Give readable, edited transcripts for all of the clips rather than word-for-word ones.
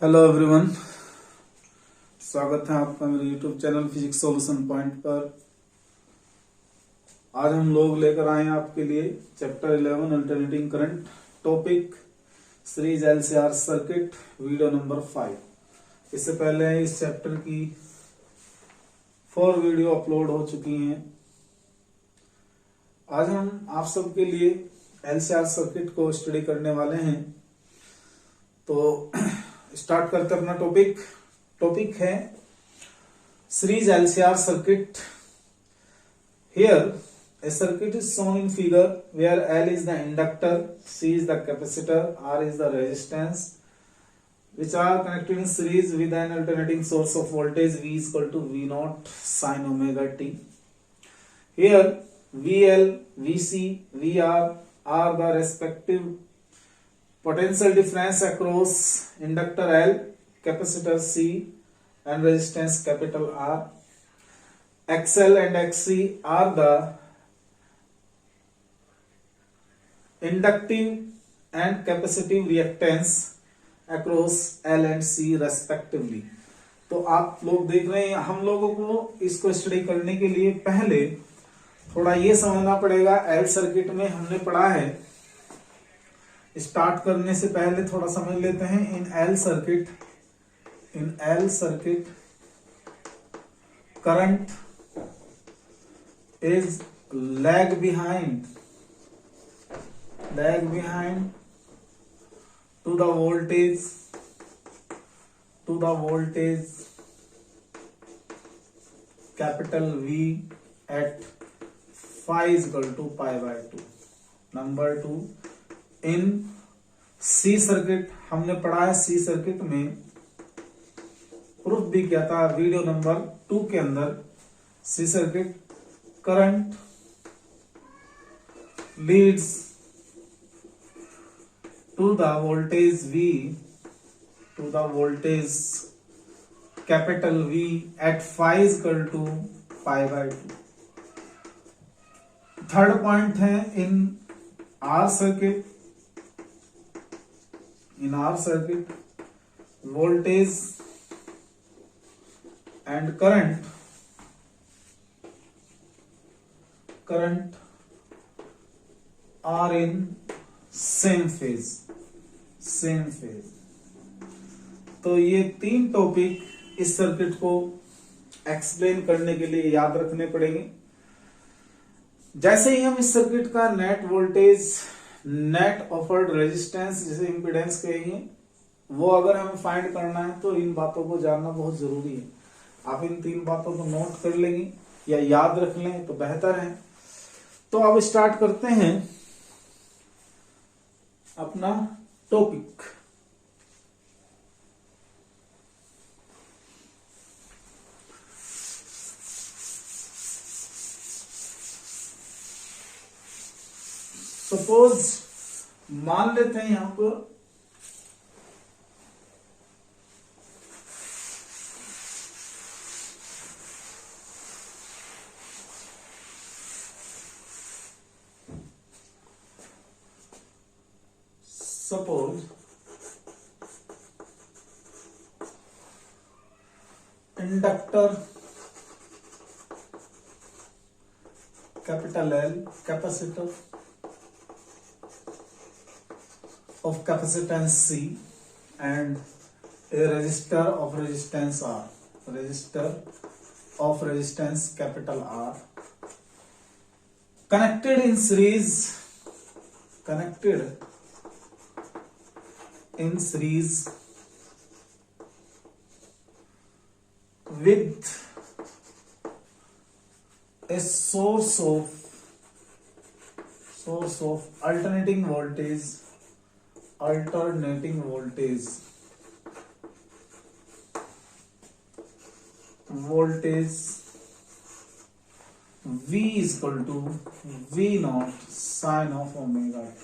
Hello everyone, स्वागत है आपका मेरे YouTube channel physics solution point पर। आज हम लोग लेकर आए हैं आपके लिए chapter 11 alternating current, topic series LCR circuit, video number 5। इससे पहले इस चैप्टर की 4 वीडियो अपलोड हो चुकी हैं। आज हम आप सबके लिए एलसीआर सर्किट को स्टडी करने वाले हैं। तो स्टार्ट करते अपना टॉपिक है series LCR circuit. Here a circuit is shown in figure where L is the inductor, C is the capacitor, R is the resistance, which are connected in series with an alternating source of voltage V is equal to V naught sin omega t. Here VL, VC, VR are the respective potential difference across inductor L, capacitor C and resistance capital R. XL and XC are the inductive and capacitive reactance across L and C respectively. तो आप लोग देख रहे हैं, हम लोगों को इसको स्टडी करने के लिए पहले थोड़ा ये समझना पड़ेगा। एल सर्किट में हमने पढ़ा है, स्टार्ट करने से पहले थोड़ा समझ लेते हैं। In L circuit current is lag behind to the voltage capital V at phi is equal to pi by 2. Number 2, in C circuit हमने पढ़ा है। सी सर्किट में प्रूफ भी किया था वीडियो नंबर 2 के अंदर। C circuit current leads to the voltage V, to the voltage capital V at phi is equal to pi by 2. Third point है in R circuit voltage and current are in same phase. तो ये 3 topic इस circuit को explain करने के लिए याद रखने पड़ेंगे। जैसे ही हम इस सर्किट का net voltage, net offered resistance, जिसे इंपीडेंस कहेंगे, वो अगर हमें फाइंड करना है तो इन बातों को जानना बहुत जरूरी है। आप इन 3 बातों को नोट कर लेंगे या याद रख लें तो बेहतर है। तो अब स्टार्ट करते हैं अपना टॉपिक। सपोज मान लेते हैं यहां पर inductor capital L, capacitor of capacitance C and a resistor of resistance R, resistor of resistance capital R, connected in series with a source of alternating voltage V is equal to V naught sin of omega t.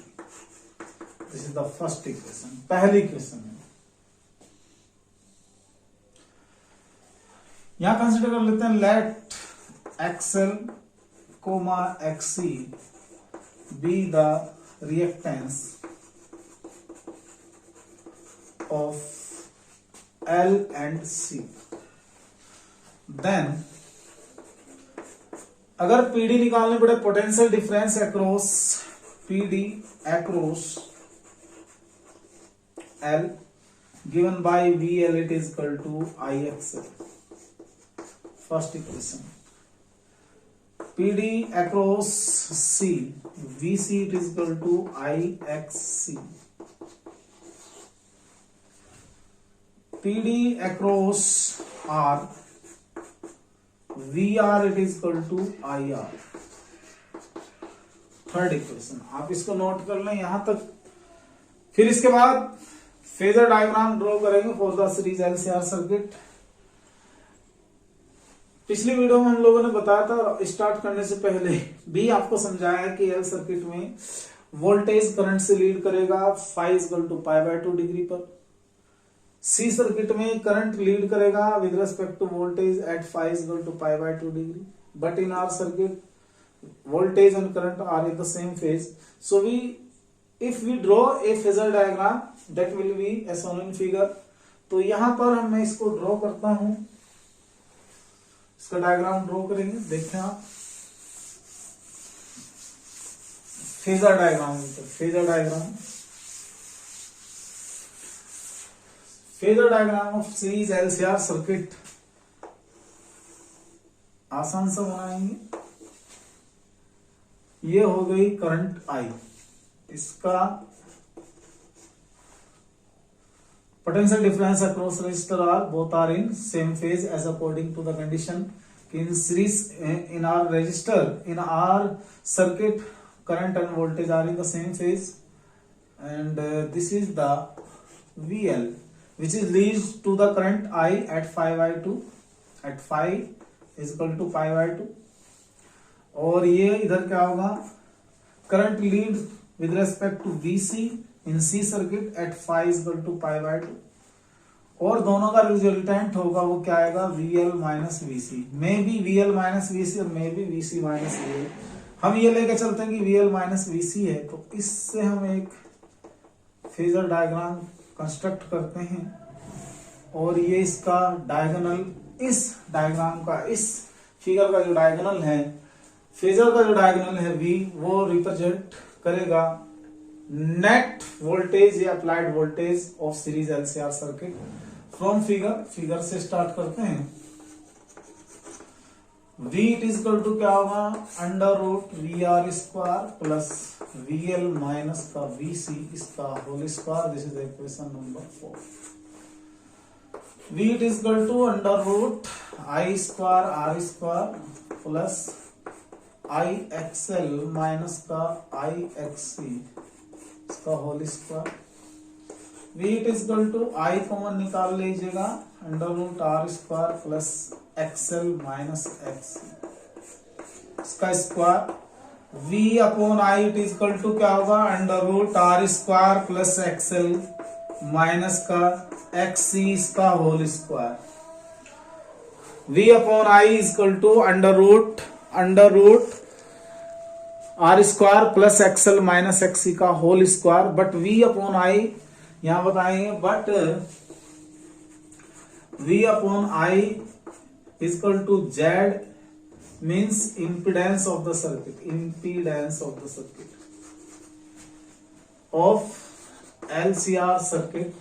This is the first equation, पहली equation है। यहां consider कर लेते हैं let XL, XC be the reactance of L and C. Then अगर PD निकालने पड़े, potential difference across PD across L given by VL, it is equal to IXL. First equation. PD across C, VC, it is equal to IXC. PD across R, VR, it is equal to IR. Third equation, आप इसको note कर लें यहां तक। फिर इसके बाद phasor diagram draw करेंगे for the series LCR circuit. पिछली वीडियो में हम लोगों ने बताया था, स्टार्ट करने से पहले भी आपको समझाया कि एल सर्किट में वोल्टेज करंट से लीड करेगा phi equal to pi by 2 degree पर। सी सर्किट में करंट लीड करेगा with respect to voltage at phi equal to pi by 2 degree. But in our circuit voltage and current are in the same phase, so if we draw a phasor diagram that will be as shown in figure। तो यहां पर मैं इसको draw करता हूं, इसका diagram draw करेंगे। देखें आप phasor diagram, phasor diagram of series LCR circuit आसान से बनाएंगे। ये हो गई करंट आई, इसका potential difference across resistor R, both are in same phase as according to the condition in series in R resistor in R circuit current and voltage are in the same phase. And this is the VL which is leads to the current I at 5/2 at 5 is equal to 5/2। और ये इधर क्या होगा, current lead with respect to VC in C circuit at phi equal to pi by 2। और दोनों का resultant होगा वो क्या आएगा, VL minus VC। May be VL minus VC और may be VC minus VL। हम ये लेके चलते हैं कि VL माइनस VC है, तो इससे हम एक फेजर डायग्राम कंस्ट्रक्ट करते हैं। और ये इसका डायगोनल, इस डायग्राम का, इस फिगर का जो डायगोनल है, फेजर का जो डायगोनल है V, वो रिप्रेजेंट करेगा नेट वोल्टेज या applied voltage of series LCR circuit. From figure से स्टार्ट करते हैं। V it is equal to क्या होगा, under root VR square plus VL minus का VC इसका whole square. This is equation number 4। V it is equal to under root I square R square plus IXL minus का IXC इसका whole square. V it is equal to I common निकाल लीजिएगा, under root R square plus XL minus XC इसका square. V upon I it is equal to क्या होगा, under root R square plus XL minus का XC इसका whole square. V upon I is equal to under root R square plus XL minus XC का whole square. But V upon I यहां बताएंगे, but V upon I is equal to Z means impedance of the circuit of LCR circuit.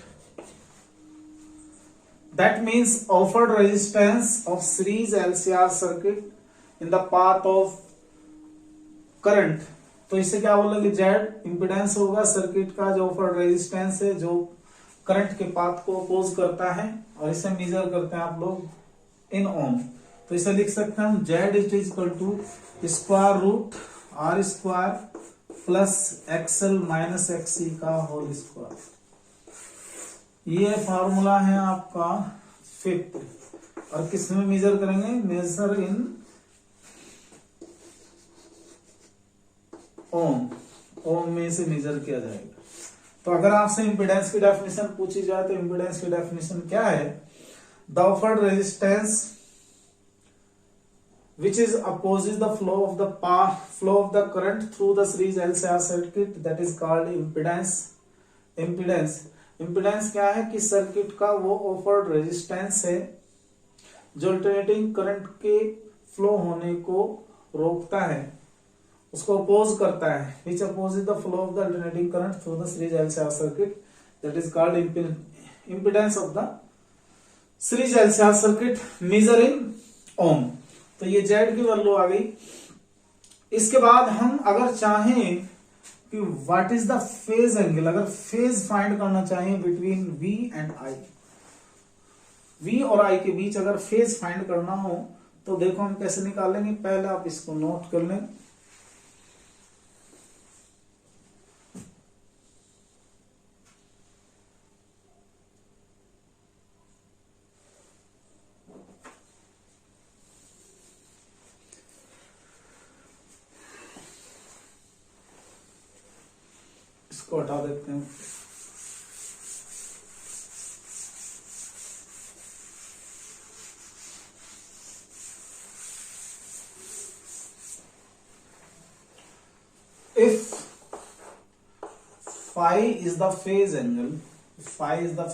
That means offered resistance of series LCR circuit in the path of current. तो इससे क्या बोलेंगे, Z impedance होगा circuit का, जो offered resistance है, जो current के पाथ को अपोज करता है। और इसे मेजर करते हैं आप लोग इन ओम। तो इसे लिख सकते हैं हम Z is equal to square root R square plus XL minus XC का होल स्क्वायर। ये फॉर्मूला है आपका 5th। और किसमें मेजर करेंगे, मेजर इन ओम में से मेजर किया जाएगा। तो अगर आपसे इंपीडेंस की डेफिनेशन पूछी जाए तो इंपीडेंस की डेफिनेशन क्या है, the offered resistance which is opposes the flow of the current through the series LCR circuit, that is called impedance impedance क्या है कि सर्किट का वो ऑफर्ड रेजिस्टेंस है जो अल्टरनेटिंग करंट के फ्लो होने को रोकता है, उसको अपोज करता है, which opposes the flow of the alternating current through the series LCR circuit, that is called impedance of the series LCR circuit measure in ohm। तो ये Z की वैल्यू आ गई। इसके बाद हम अगर चाहें कि what is the phase angle, अगर फेज फाइंड करना चाहें between V and I, V और I के बीच अगर फेज फाइंड करना हो तो देखो हम कैसे निकालेंगे। पहले आप इसको नोट कर लें। इसको हटा देते हैं। If phi is the phase angle, phi is the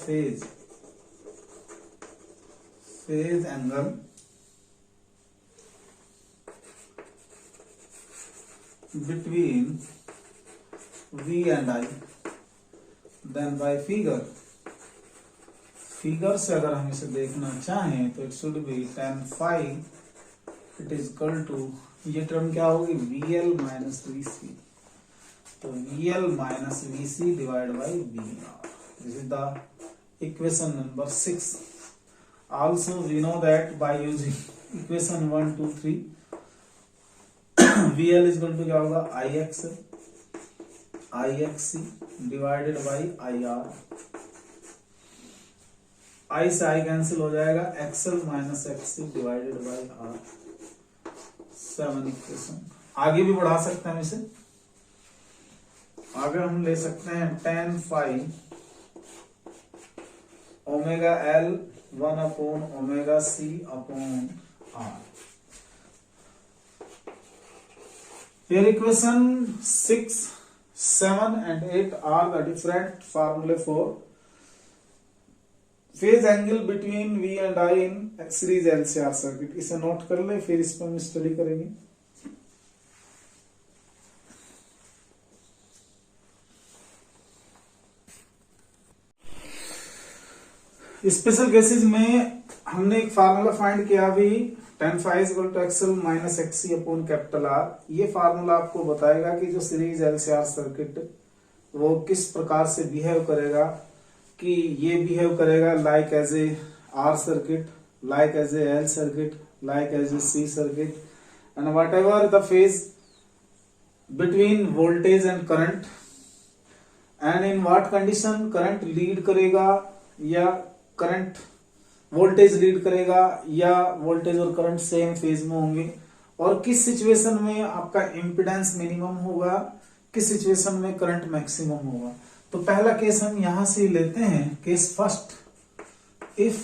phase angle between V and I, then by figure से अगर हम इसे देखना चाहें तो it should be tan phi it is equal to, ये टर्म क्या होगी, VL माइनस VC, तो VL minus VC divide by VR। This is the equation number 6। Also we know that by using equation 1 2 3 VL is equal to क्या होगा, IXC divided by IR। I से I cancel हो जाएगा, XL minus XC divided by R। 7 इक्वेशन। आगे भी बढ़ा सकते हैं हम इसे, आगे हम ले सकते हैं tan phi omega L 1 upon omega C upon R। Here equation 6, 7 and 8 are the different formulae for phase angle between V and I in series LCR circuit। इसे नोट कर ले, फिर इस पर हम स्टडी करेंगे। स्पेशल केसेस में हमने एक फार्मूला फाइंड किया अभी, tan phi is equal to XL minus XC upon capital R। ये फार्मूला आपको बताएगा कि जो सीरीज LCR सर्किट वो किस प्रकार से बिहेव करेगा, कि ये बिहेव करेगा like as a R circuit, like as a L circuit, like as a C circuit, and whatever the phase between voltage and current, and in what condition current lead करेगा या current voltage lead करेगा या voltage और current same phase में होंगे, और किस situation में आपका इंपिडेंस मिनिमम होगा, किस सिचुएशन में करंट मैक्सिमम होगा। तो पहला केस हम यहां से लेते हैं, case first, if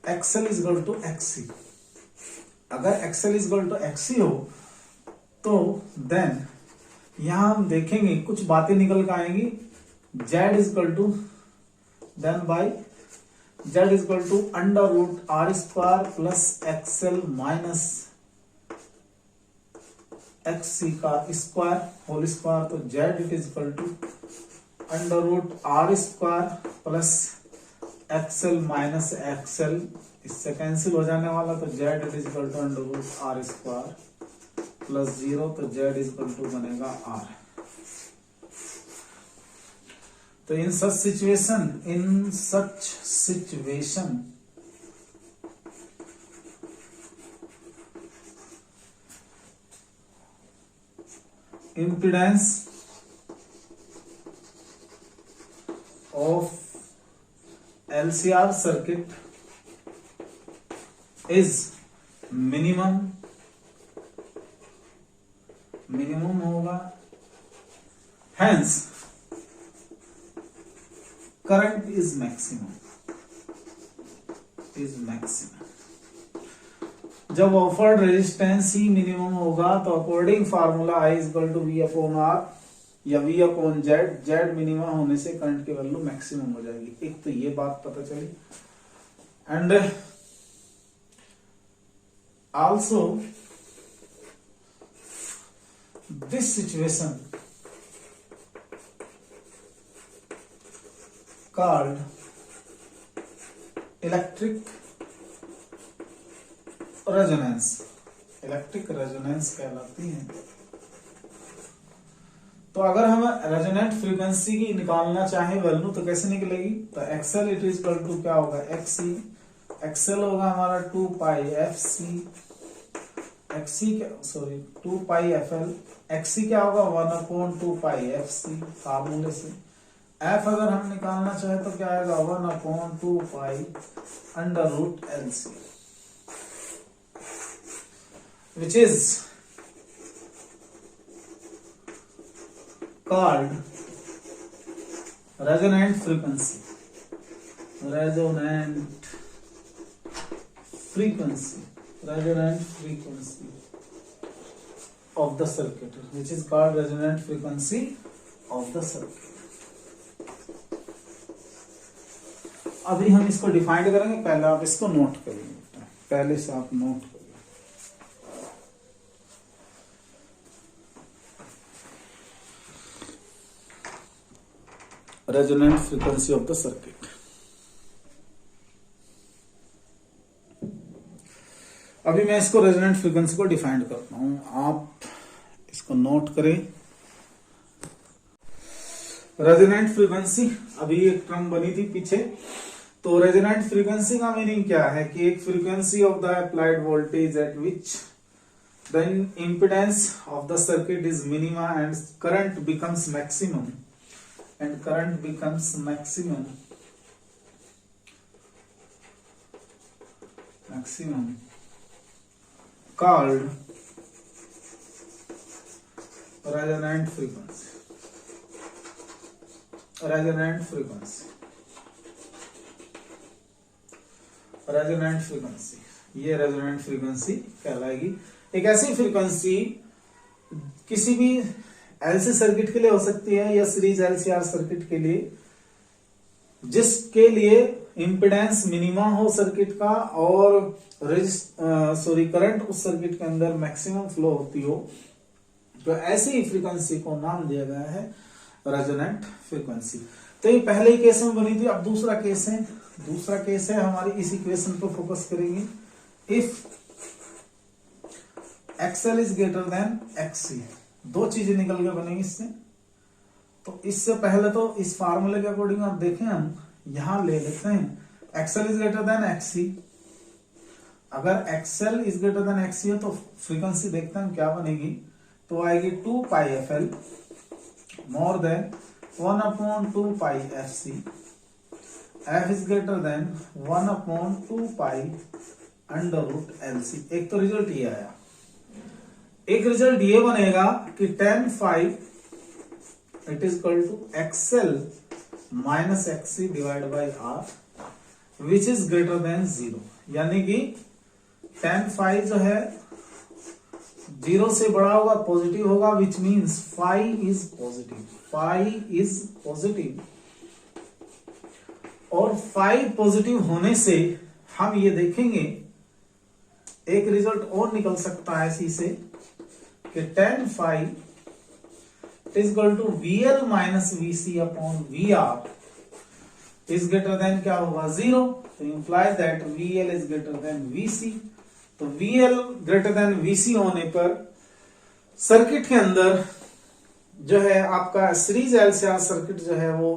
XL is equal to XC। अगर XL is equal to XC हो तो देन यहां हम देखेंगे कुछ बातें निकल कर आएंगी। Z is equal to then by Z is equal to under root R square plus XL minus XC का स्क्वायर होल स्क्वायर, तो Z it is equal to under root R square plus XL minus XL, इससे cancel हो जाने वाला, तो Z it is equal to under root R square plus 0, तो Z is equal to बनेगा R। तो in such situation impedance of LCR circuit is minimum होगा, hence current is maximum। जब ऑफर्ड रेजिस्टेंस ही मिनिमम होगा तो according formula I is equal to V upon R, या V upon Z, Z minimum होने से current की value maximum हो जाएगी। एक तो ये बात पता चली। And also this situation called electric resonance, electric resonance कहलाती है। तो अगर हम रेजोनेंट फ्रीक्वेंसी की निकालना चाहें वैल्यू तो कैसे निकलेगी? तो XL it is equal to क्या होगा? एक्सी, एक्सएल होगा हमारा 2 pi F C, XC sorry 2 pi F L, XC क्या होगा? 1/2 पाई एफ सी फार्मूले से। एफ अगर हम निकालना चाहे तो क्या आएगा? 1/2 pi under root L C, which is called resonant frequency, resonant frequency, resonant frequency of the circuit, which is called resonant frequency of the circuit. अभी हम इसको डिफाइन करेंगे, पहले आप इसको नोट करिए, पहले से आप नोट करिए। Resonant frequency of the circuit. अभी मैं इसको रेजोनेंट फ्रीक्वेंसी को डिफाइन करता हूं, आप इसको नोट करें। रेजोनेंट फ्रीक्वेंसी, अभी एक टर्म बनी थी पीछे। तो रेजोनेंट फ्रीक्वेंसी का मीनिंग क्या है कि एक frequency of the applied voltage at which the impedance of the circuit is minima and current becomes maximum, and current becomes maximum called resonant frequency, resonant frequency, resonant frequency, ये resonant frequency कहलाएगी। एक ऐसी frequency किसी भी LC circuit के लिए हो सकती है या सीरीज एलसीआर सर्किट के लिए, जिसके लिए इंपेडेंस मिनिमा हो सर्किट का और करंट उस सर्किट के अंदर मैक्सिमम फ्लो होती हो, तो ऐसी फ्रीक्वेंसी को नाम दिया गया है रेजोनेंट फ्रीक्वेंसी। तो ये पहले केस में बनी थी। अब दूसरा केस है, दूसरा केस है हमारी इस इक्वेशन पर फोकस करेंगे। If XL is greater than XC, दो चीजें निकल के बनेंगी इससे। तो इससे पहले तो इस फार्मूले के अकॉर्डिंग आप देखें, हम यहां ले लेते हैं XL is greater than XC. अगर XL is greater than XC है तो फ्रीक्वेंसी देखते हैं क्या बनेगी। तो आएगी 2 pi F L more than 1/2 pi F C, F is greater than 1/2 pi under root L C. एक तो रिजल्ट ये आया। एक रिजल्ट ये बनेगा कि tan phi it is equal to XL minus XC divide by R, which is greater than 0। यानी कि tan phi जो है 0 से बड़ा होगा, पॉजिटिव होगा, which means phi is positive, phi is positive. और phi पॉजिटिव होने से हम ये देखेंगे, एक रिजल्ट और निकल सकता है इसी से कि tan phi is equal to VL minus VC upon VR is greater than क्या होगा? 0। तो implies that VL is greater than VC। तो VL greater than VC होने पर सर्किट के अंदर जो है आपका सीरीज एलसीआर सर्किट जो है वो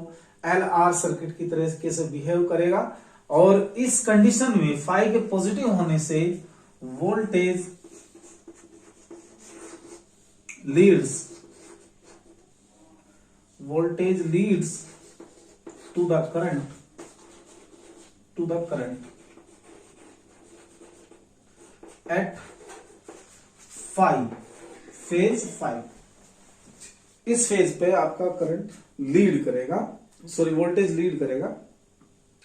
LR सर्किट की तरह से बिहेव करेगा। और इस कंडीशन में phi के पॉजिटिव होने से voltage leads to the current at phase 5। इस फेज पे आपका करंट लीड करेगा, सॉरी वोल्टेज लीड करेगा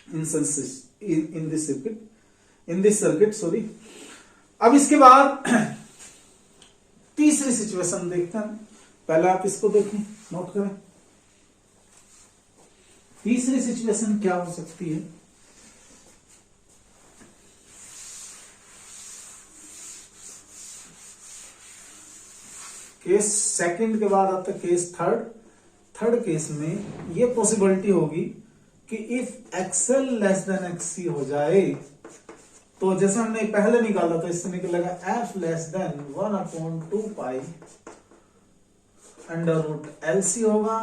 इन दिस सर्किट सॉरी। अब इसके बाद तीसरी सिचुएशन देखते हैं। पहले आप इसको देखें, नोट करें। तीसरी सिचुएशन क्या हो सकती है? केस सेकंड के बाद आता है केस थर्ड। थर्ड केस में ये पॉसिबिलिटी होगी कि इफ एक्सएल लेस देन एक्ससी हो जाए, तो जैसे हमने पहले निकाला तो इससे निकलेगा F less than 1/2 pi under root LC होगा।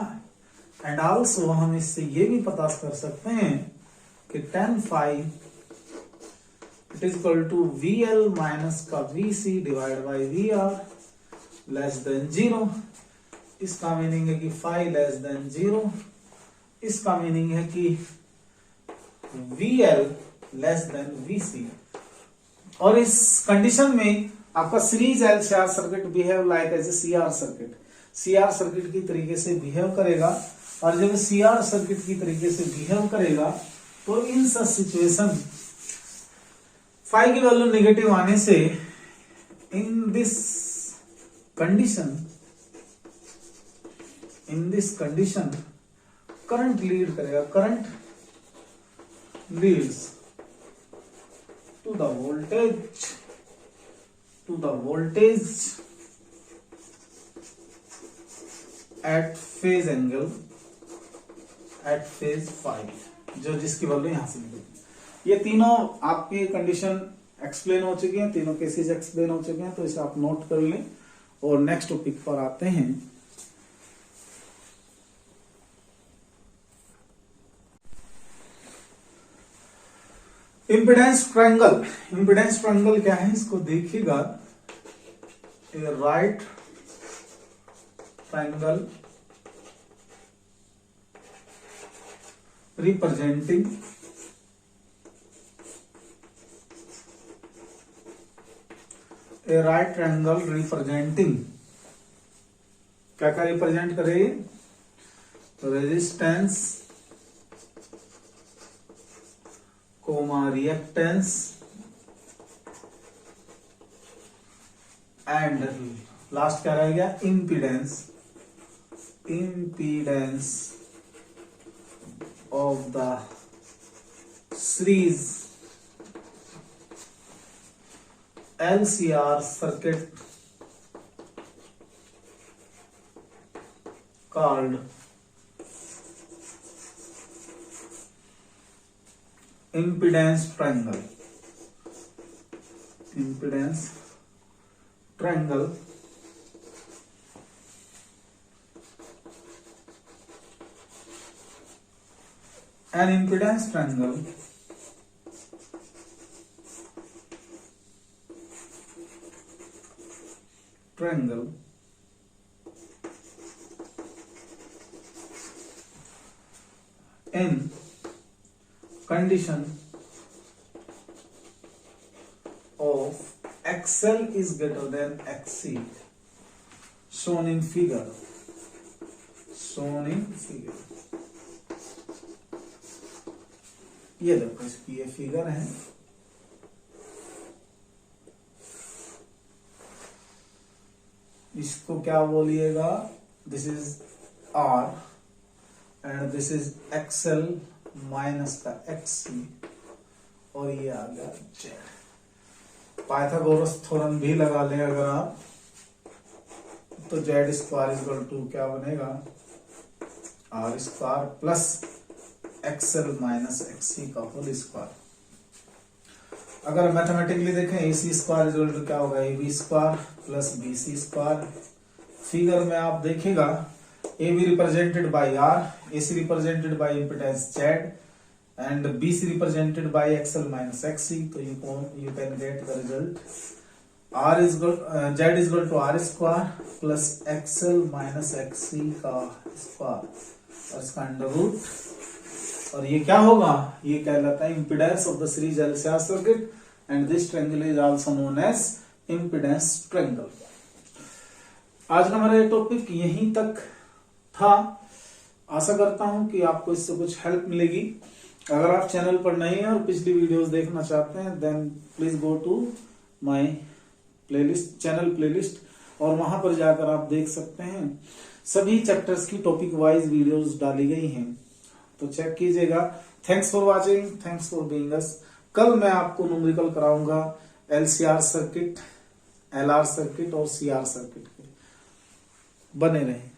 एंड ऑल्सो हम इससे ये भी पता कर सकते हैं कि tan phi it is equal to VL minus का VC divide by VR less than 0। इसका मीनिंग है कि फाई लेस देन 0। इसका मीनिंग है कि VL लेस देन VC। और इस कंडीशन में आपका series LCR circuit behave like as a CR circuit, CR circuit की तरीके से बिहेव करेगा। और जब CR सर्किट की तरीके से बिहेव करेगा तो इन सब सिचुएशन फाई की वैल्यू नेगेटिव आने से in this condition current lead करेगा, current leads to the voltage at phase angle at phase phi, जो जिसकी वैल्यू यहां से निकलती। ये तीनों आपकी कंडीशन एक्सप्लेन हो चुकी हैं, तीनों केसेस एक्सप्लेन हो चुके हैं, तो इसे आप नोट कर लें। और नेक्स्ट टॉपिक पर आते हैं। Impedance triangle. इम्पीडेंस ट्रायंगल क्या है, इसको देखिएगा। Right triangle representing a right triangle representing क्या क्या रिप्रेजेंट करे? Resistance comma reactance and last क्या रह गया? Impedance of the series LCR circuit called impedance triangle. An impedance triangle in condition of XL is greater than XC shown in figure. ये देखो, इसकी ये फिगर है। इसको क्या बोलिएगा? This is R and this is XL minus का XC और ये आ गया Z। पाइथागोरस थ्योरम भी लगा लें अगर आप, तो Z स्क्वायर इक्वल टू क्या बनेगा? R square plus XL minus XC का होल स्क्वायर। अगर मैथमेटिकली देखें, AC स्क्वायर इक्वल टू क्या होगा? AB square plus BC square. Figure में आप देखिएगा AB represented by R, AC represented by impedance Z and BC represented by XL minus XC। तो you can get the result Z is equal to R square plus XL minus XC का square और इसका under root. और ये क्या होगा? ये कहलाता है impedance of the series LCR circuit and this triangle is also known as impedance triangle. आज का हमारा ये टॉपिक यहीं तक था। आशा करता हूं कि आपको इससे कुछ हेल्प मिलेगी। अगर आप चैनल पर नए हैं और पिछली वीडियोस देखना चाहते हैं, then please go to my playlist, channel playlist. और वहां पर जाकर आप देख सकते हैं सभी चैप्टर्स की टॉपिक वाइज वीडियोस डाली गई हैं, तो चेक कीजिएगा। Thanks for watching, thanks for being us. कल मैं आपको न्यूमेरिकल कराऊंगा LCR सर्किट, LR सर्किट और CR सर्किट के। बने रहें।